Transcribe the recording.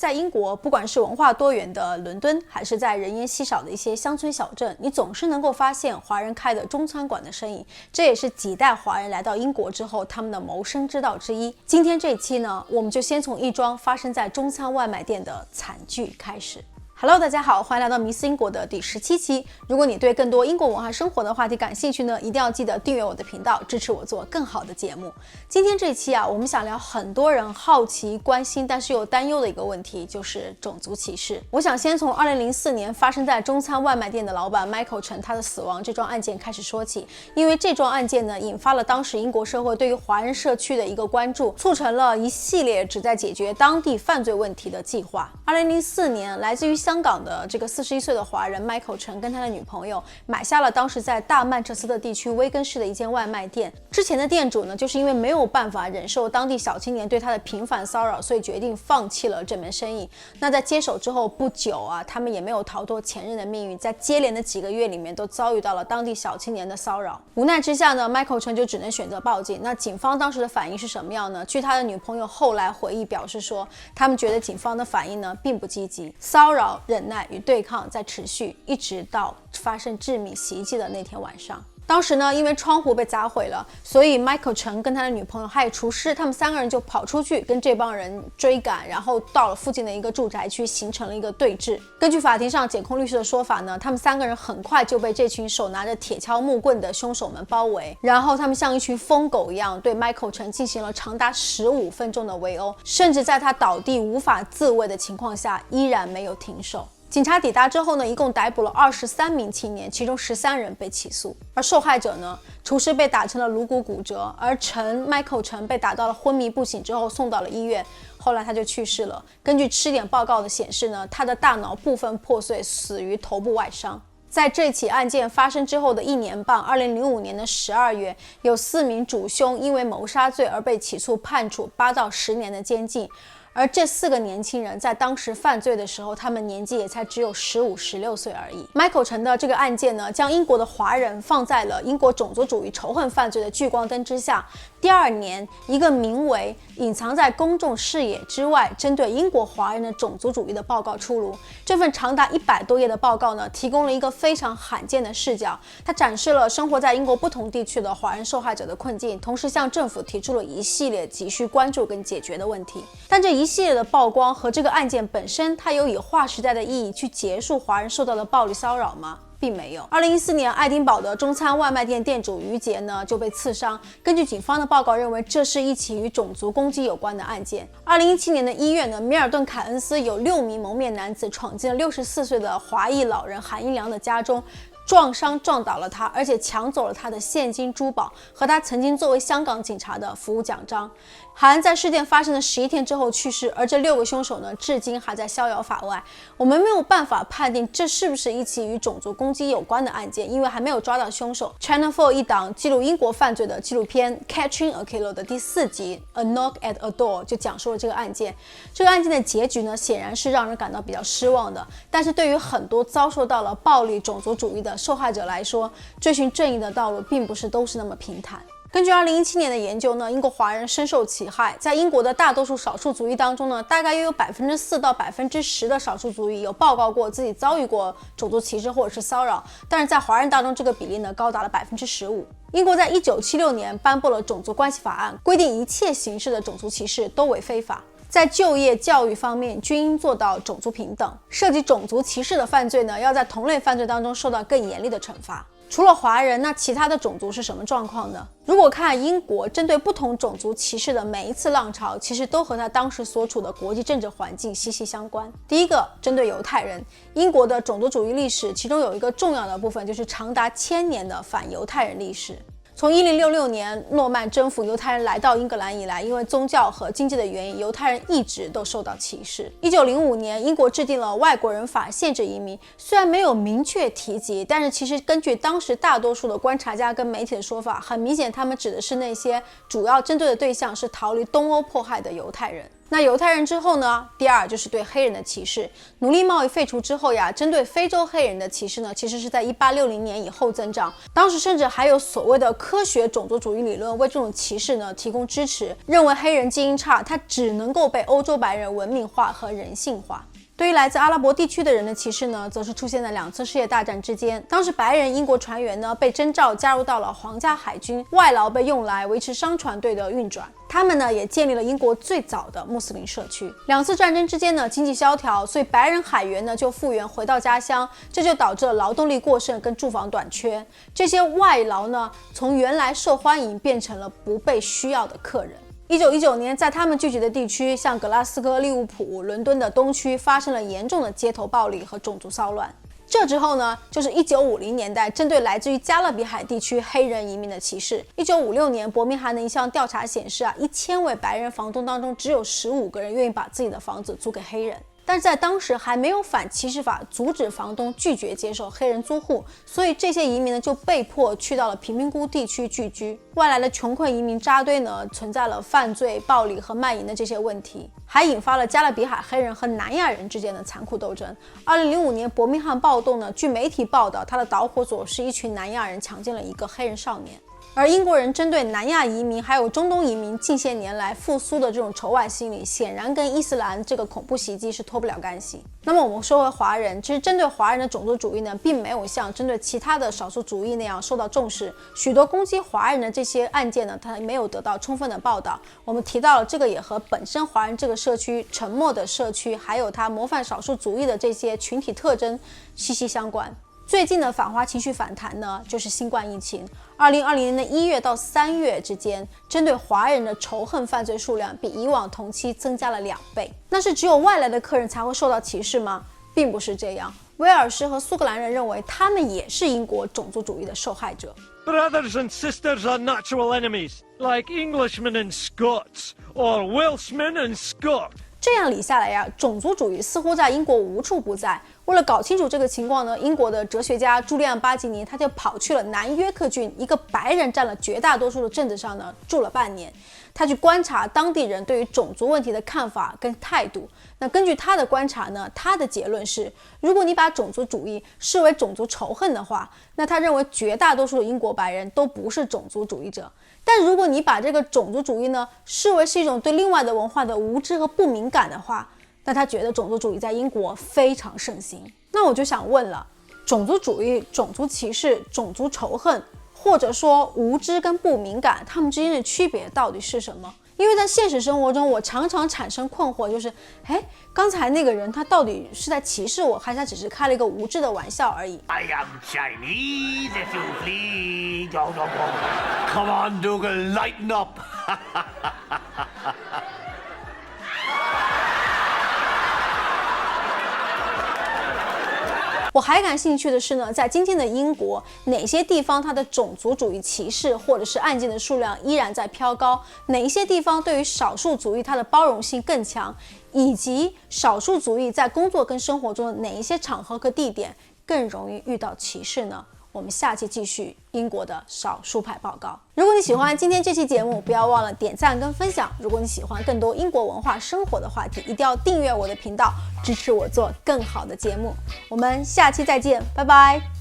在英国，不管是文化多元的伦敦，还是在人烟稀少的一些乡村小镇，你总是能够发现华人开的中餐馆的身影，这也是几代华人来到英国之后他们的谋生之道之一。今天这一期呢，我们就先从一桩发生在中餐外卖店的惨剧开始。Hello， 大家好，欢迎来到迷思英国的第17期。如果你对更多英国文化生活的话题感兴趣呢，一定要记得订阅我的频道，支持我做更好的节目。今天这一期我们想聊很多人好奇、关心，但是又担忧的一个问题，就是种族歧视。我想先从2004年发生在中餐外卖店的老板 Michael 陈他的死亡这桩案件开始说起，因为这桩案件呢，引发了当时英国社会对于华人社区的一个关注，促成了一系列旨在解决当地犯罪问题的计划。2004年，来自于香港的这个41岁的华人 Michael 陈跟他的女朋友买下了当时在大曼彻斯特地区威根市的一间外卖店。之前的店主呢，就是因为没有办法忍受当地小青年对他的频繁骚扰，所以决定放弃了这门生意。那在接手之后不久他们也没有逃脱前任的命运，在接连的几个月里面都遭遇到了当地小青年的骚扰。无奈之下呢 ，Michael 陈就只能选择报警。那警方当时的反应是什么样呢？据他的女朋友后来回忆表示说，他们觉得警方的反应呢并不积极，骚扰、忍耐与对抗在持续，一直到发生致命袭击的那天晚上。当时呢，因为窗户被砸毁了，所以 Michael 陈跟他的女朋友还有厨师，他们3个人就跑出去跟这帮人追赶，然后到了附近的一个住宅区，形成了一个对峙。根据法庭上检控律师的说法呢，他们3个人很快就被这群手拿着铁锹木棍的凶手们包围，然后他们像一群疯狗一样对 Michael 陈进行了长达15分钟的围殴，甚至在他倒地无法自卫的情况下依然没有停手。警察抵达之后呢，一共逮捕了23名青年，其中13人被起诉。而受害者呢，厨师被打成了颅骨骨折，而Michael 陈被打到了昏迷不醒之后送到了医院，后来他就去世了。根据尸检报告的显示呢，他的大脑部分破碎，死于头部外伤。在这起案件发生之后的1年半，2005年的12月，有4名主凶因为谋杀罪而被起诉，判处8到10年的监禁。而这4个年轻人在当时犯罪的时候，他们年纪也才只有15、16岁而已。Michael 陈的这个案件呢，将英国的华人放在了英国种族主义仇恨犯罪的聚光灯之下。第2年，一个名为《隐藏在公众视野之外》针对英国华人的种族主义的报告出炉。这份长达100多页的报告呢，提供了一个非常罕见的视角，它展示了生活在英国不同地区的华人受害者的困境，同时向政府提出了一系列急需关注跟解决的问题。但这一系列的曝光和这个案件本身，它有以划时代的意义去结束华人受到的暴力骚扰吗？并没有。2014年，爱丁堡的中餐外卖店店主于杰呢就被刺伤。根据警方的报告认为，这是一起与种族攻击有关的案件。2017年的1月呢，米尔顿凯恩斯有6名蒙面男子闯进了64岁的华裔老人韩英良的家中，撞倒了他，而且抢走了他的现金珠宝和他曾经作为香港警察的服务奖章。韩在事件发生的11天之后去世，而这6个凶手呢，至今还在逍遥法外。我们没有办法判定这是不是一起与种族攻击有关的案件，因为还没有抓到凶手。Channel 4一档记录英国犯罪的纪录片《Catching a Killer》的第4集《A Knock at a Door》就讲述了这个案件。这个案件的结局呢，显然是让人感到比较失望的。但是对于很多遭受到了暴力种族主义的受害者来说，追寻正义的道路并不是都是那么平坦。根据2017年的研究呢，英国华人深受其害。在英国的大多数少数族裔当中呢，大概约有4%到10%的少数族裔有报告过自己遭遇过种族歧视或者是骚扰，但是在华人当中这个比例呢高达了15%。英国在1976年颁布了种族关系法案，规定一切形式的种族歧视都为非法。在就业、教育方面均应做到种族平等。涉及种族歧视的犯罪呢，要在同类犯罪当中受到更严厉的惩罚。除了华人，那其他的种族是什么状况呢？如果看英国针对不同种族歧视的每一次浪潮，其实都和他当时所处的国际政治环境息息相关。第一个，针对犹太人，英国的种族主义历史其中有一个重要的部分，就是长达1000年的反犹太人历史。从1066年诺曼征服犹太人来到英格兰以来，因为宗教和经济的原因，犹太人一直都受到歧视。1905年，英国制定了外国人法，限制移民。虽然没有明确提及，但是其实根据当时大多数的观察家跟媒体的说法，很明显他们指的是那些主要针对的对象是逃离东欧迫害的犹太人。那犹太人之后呢？第二就是对黑人的歧视。奴隶贸易废除之后呀，针对非洲黑人的歧视呢，其实是在1860年以后增长。当时甚至还有所谓的科学种族主义理论为这种歧视呢提供支持，认为黑人基因差，他只能够被欧洲白人文明化和人性化。对于来自阿拉伯地区的人的歧视呢，则是出现在2次世界大战之间。当时白人英国船员呢被征召加入到了皇家海军，外劳被用来维持商船队的运转。他们呢也建立了英国最早的穆斯林社区。2次战争之间呢经济萧条，所以白人海员呢就复员回到家乡，这就导致了劳动力过剩跟住房短缺。这些外劳呢从原来受欢迎变成了不被需要的客人。1919年，在他们聚集的地区，像格拉斯哥、利物浦、伦敦的东区，发生了严重的街头暴力和种族骚乱。这之后呢，就是1950年代针对来自于加勒比海地区黑人移民的歧视。1956年，伯明翰的一项调查显示1000位白人房东当中，只有15个人愿意把自己的房子租给黑人。但是在当时还没有反歧视法阻止房东拒绝接受黑人租户，所以这些移民呢就被迫去到了贫民窟地区聚居。外来的穷困移民扎堆呢，存在了犯罪、暴力和卖淫的这些问题，还引发了加勒比海黑人和南亚人之间的残酷斗争。2005年伯明翰暴动呢，据媒体报道，它的导火索是一群南亚人强奸了一个黑人少年。而英国人针对南亚移民还有中东移民近些年来复苏的这种仇外心理，显然跟伊斯兰这个恐怖袭击是脱不了干系。那么我们说回华人，其实针对华人的种族主义呢，并没有像针对其他的少数族裔那样受到重视。许多攻击华人的这些案件呢，它没有得到充分的报道。我们提到了这个，也和本身华人这个社区沉默的社区，还有它模范少数族裔的这些群体特征息息相关。最近的反华情绪反弹呢，就是新冠疫情。2020年的1月到3月之间，针对华人的仇恨犯罪数量比以往同期增加了2倍。那是只有外来的客人才会受到歧视吗？并不是这样。威尔士和苏格兰人认为，他们也是英国种族主义的受害者。Brothers and sisters are natural enemies, like Englishmen and Scots, or Welshmen and Scots. 这样理下来呀，种族主义似乎在英国无处不在。为了搞清楚这个情况呢，英国的哲学家朱利安·巴吉尼他就跑去了南约克郡一个白人占了绝大多数的镇子上呢，住了半年。他去观察当地人对于种族问题的看法跟态度。那根据他的观察呢，他的结论是，如果你把种族主义视为种族仇恨的话，那他认为绝大多数的英国白人都不是种族主义者。但如果你把这个种族主义呢视为是一种对另外的文化的无知和不敏感的话，那他觉得种族主义在英国非常盛行。那我就想问了，种族主义、种族歧视、种族仇恨，或者说无知跟不敏感，它们之间的区别到底是什么？因为在现实生活中，我常常产生困惑，就是刚才那个人他到底是在歧视我，还是他只是开了一个无知的玩笑而已。 I am Chinese, if you please. Come on, Dougal, lighten up. 我还感兴趣的是呢，在今天的英国，哪些地方它的种族主义歧视或者是案件的数量依然在飘高？哪一些地方对于少数族裔它的包容性更强？以及少数族裔在工作跟生活中的哪一些场合和地点更容易遇到歧视呢？我们下期继续英国的少数派报告。如果你喜欢今天这期节目，不要忘了点赞跟分享。如果你喜欢更多英国文化生活的话题，一定要订阅我的频道，支持我做更好的节目。我们下期再见，拜拜。